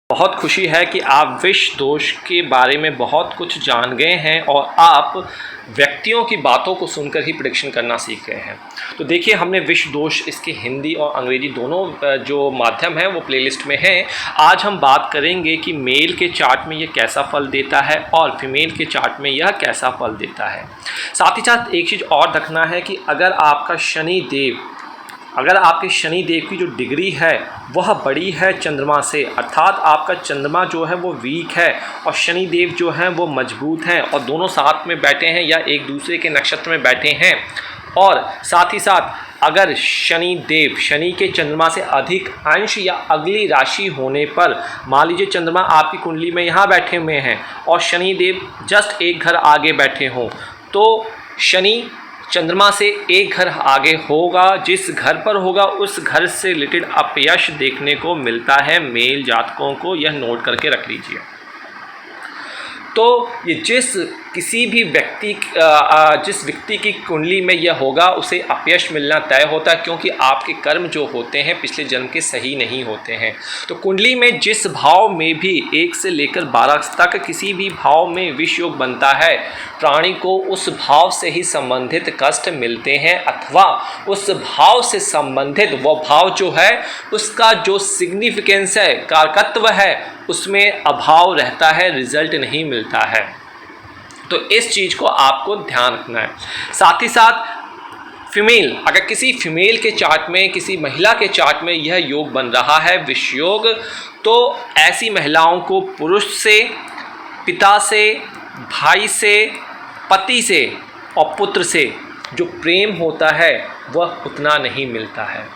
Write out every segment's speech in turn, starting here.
बहुत खुशी है कि आप विष दोष के बारे में बहुत कुछ जान गए हैं और आप व्यक्तियों की बातों को सुनकर ही प्रेडिक्शन करना सीख गए हैं। तो देखिए, हमने विष दोष इसके हिंदी और अंग्रेजी दोनों जो माध्यम है वो प्लेलिस्ट में है। आज हम बात करेंगे कि मेल के चार्ट में यह कैसा फल देता है और फीमेल के चार्ट में यह कैसा फल देता है। साथ ही साथ एक चीज़ और रखना है कि अगर आपके शनि देव की जो डिग्री है वह बड़ी है चंद्रमा से, अर्थात आपका चंद्रमा जो है वो वीक है और शनि देव जो हैं वो मजबूत हैं और दोनों साथ में बैठे हैं या एक दूसरे के नक्षत्र में बैठे हैं, और साथ ही साथ अगर शनि देव शनि के चंद्रमा से अधिक अंश या अगली राशि होने पर, मान लीजिए चंद्रमा आपकी कुंडली में यहाँ बैठे हुए हैं और शनि देव जस्ट एक घर आगे बैठे हों, तो शनि चंद्रमा से एक घर आगे होगा, जिस घर पर होगा उस घर से रिलेटेड अपयश देखने को मिलता है मेल जातकों को। यह नोट करके रख लीजिए। तो ये जिस व्यक्ति की कुंडली में यह होगा उसे अपयश मिलना तय होता है, क्योंकि आपके कर्म जो होते हैं पिछले जन्म के सही नहीं होते हैं। तो कुंडली में जिस भाव में भी 1 से लेकर 12 तक किसी भी भाव में विष योग बनता है, प्राणी को उस भाव से ही संबंधित कष्ट मिलते हैं, अथवा उस भाव से संबंधित वह भाव जो है उसका जो सिग्निफिकेंस है, कारकत्व है, उसमें अभाव रहता है, रिजल्ट नहीं मिलता है। तो इस चीज़ को आपको ध्यान रखना है। साथ ही साथ फीमेल, अगर किसी फीमेल के चार्ट में, किसी महिला के चार्ट में यह योग बन रहा है विष योग, तो ऐसी महिलाओं को पुरुष से, पिता से, भाई से, पति से और पुत्र से जो प्रेम होता है वह उतना नहीं मिलता है।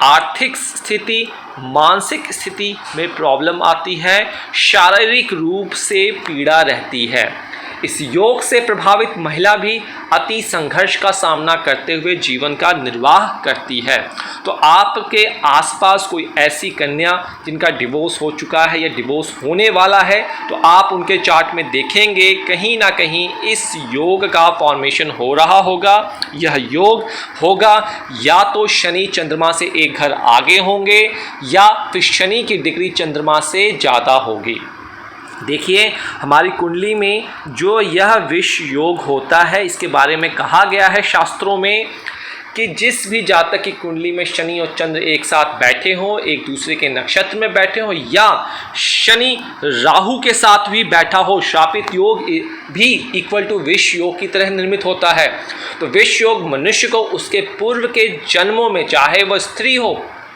आर्थिक स्थिति, मानसिक स्थिति में प्रॉब्लम आती है, शारीरिक रूप से पीड़ा रहती है। इस योग से प्रभावित महिला भी अति संघर्ष का सामना करते हुए जीवन का निर्वाह करती है। तो आपके आसपास कोई ऐसी कन्या जिनका डिवोर्स हो चुका है या डिवोर्स होने वाला है, तो आप उनके चार्ट में देखेंगे कहीं ना कहीं इस योग का फॉर्मेशन हो रहा होगा। यह योग होगा या तो शनि चंद्रमा से एक घर आगे होंगे या फिर शनि की डिग्री चंद्रमा से ज़्यादा होगी। देखिए, हमारी कुंडली में जो यह विष योग होता है इसके बारे में कहा गया है शास्त्रों में कि जिस भी जातक की कुंडली में शनि और चंद्र एक साथ बैठे हों, एक दूसरे के नक्षत्र में बैठे हों, या शनि राहु के साथ भी बैठा हो, श्रापित योग भी इक्वल टू विष योग की तरह निर्मित होता है। तो विष योग मनुष्य को उसके पूर्व के जन्मों में, चाहे वह स्त्री हो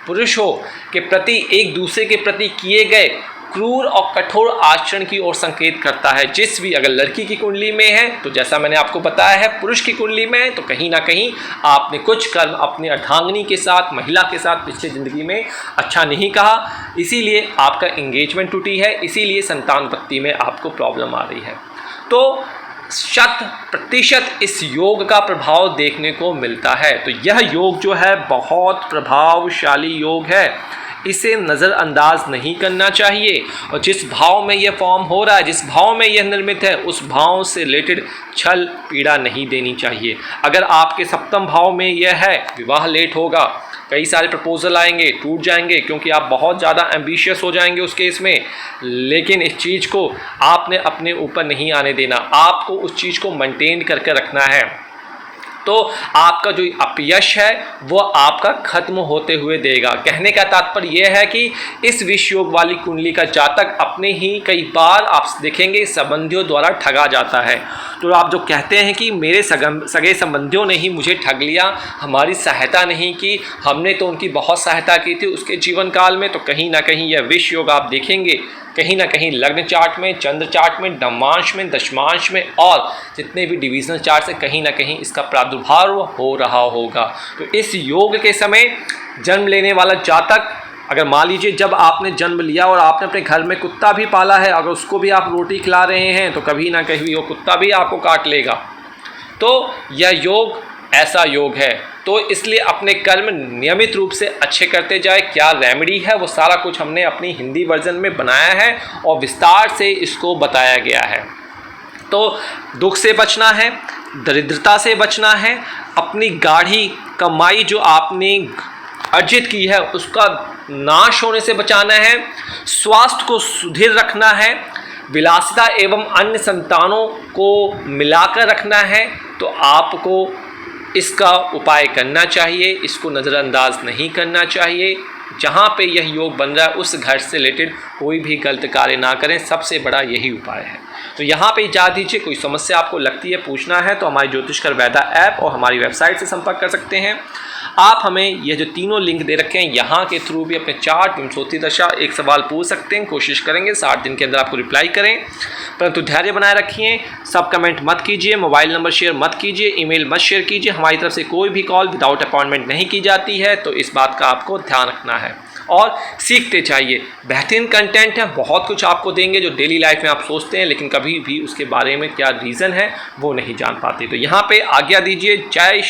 पुरुष हो, के प्रति, एक दूसरे के प्रति किए गए क्रूर और कठोर आचरण की ओर संकेत करता है। जिस भी, अगर लड़की की कुंडली में है तो जैसा मैंने आपको बताया है, पुरुष की कुंडली में है तो कहीं ना कहीं आपने कुछ कर्म अपने अर्धांगिनी के साथ, महिला के साथ पिछले ज़िंदगी में अच्छा नहीं कहा, इसीलिए आपका एंगेजमेंट टूटी है, इसीलिए संतान उत्पत्ति में आपको प्रॉब्लम आ रही है। तो 100% इस योग का प्रभाव देखने को मिलता है। तो यह योग जो है बहुत प्रभावशाली योग है, इसे नज़रअंदाज नहीं करना चाहिए। और जिस भाव में यह फॉर्म हो रहा है, जिस भाव में यह निर्मित है, उस भाव से रिलेटेड छल पीड़ा नहीं देनी चाहिए। अगर आपके सप्तम भाव में यह है, विवाह लेट होगा, कई सारे प्रपोजल आएंगे, टूट जाएंगे, क्योंकि आप बहुत ज़्यादा एम्बिशियस हो जाएंगे उस केस में। लेकिन इस चीज़ को आपने अपने ऊपर नहीं आने देना, आपको उस चीज़ को मेंटेन करके रखना है। तो आपका जो अपयश है वो आपका खत्म होते हुए देगा। कहने का तात्पर्य यह है कि इस विष योग वाली कुंडली का जातक अपने ही कई बार आप देखेंगे संबंधियों द्वारा ठगा जाता है। तो आप जो कहते हैं कि मेरे सगे संबंधियों ने ही मुझे ठग लिया, हमारी सहायता नहीं की, हमने तो उनकी बहुत सहायता की थी उसके जीवन काल में, तो कहीं ना कहीं यह विष योग आप देखेंगे कहीं ना कहीं लग्न चार्ट में, चंद्र चार्ट में, नवमांश में, दशमांश में और जितने भी डिविजनल चार्ट से कहीं ना कहीं इसका प्रादुर्भाव हो रहा होगा। तो इस योग के समय जन्म लेने वाला जातक, अगर मान लीजिए जब आपने जन्म लिया और आपने अपने घर में कुत्ता भी पाला है, अगर उसको भी आप रोटी खिला रहे हैं तो कभी ना कभी वो कुत्ता भी आपको काट लेगा। तो यह योग ऐसा योग है। तो इसलिए अपने कर्म नियमित रूप से अच्छे करते जाए। क्या रेमेडी है वो सारा कुछ हमने अपनी हिंदी वर्जन में बनाया है और विस्तार से इसको बताया गया है। तो दुख से बचना है, दरिद्रता से बचना है, अपनी गाढ़ी कमाई जो आपने अर्जित की है उसका नाश होने से बचाना है, स्वास्थ्य को सुदृढ़ रखना है, विलासिता एवं अन्य संतानों को मिलाकर रखना है, तो आपको इसका उपाय करना चाहिए, इसको नज़रअंदाज नहीं करना चाहिए। जहाँ पे यह योग बन रहा है उस घर से रिलेटेड कोई भी गलत कार्य ना करें, सबसे बड़ा यही उपाय है। तो यहाँ पे जा दीजिए। कोई समस्या आपको लगती है, पूछना है, तो हमारी ज्योतिषकर वैदा ऐप और हमारी वेबसाइट से संपर्क कर सकते हैं। आप हमें यह जो तीनों लिंक दे रखे हैं यहाँ के थ्रू भी अपने चार्ट, विंशोत्ती दशा, एक सवाल पूछ सकते हैं। कोशिश करेंगे 60 दिन के अंदर आपको रिप्लाई करें, परंतु धैर्य बनाए रखिए। सब कमेंट मत कीजिए, मोबाइल नंबर शेयर मत कीजिए, ईमेल मत शेयर कीजिए। हमारी तरफ से कोई भी कॉल विदाउट अपॉइंटमेंट नहीं की जाती है, तो इस बात का आपको ध्यान रखना है और सीखते चाहिए। बेहतरीन कंटेंट है, बहुत कुछ आपको देंगे जो डेली लाइफ में आप सोचते हैं लेकिन कभी भी उसके बारे में क्या रीज़न है वो नहीं जान पाते। तो यहाँ पे आज्ञा दीजिए। जय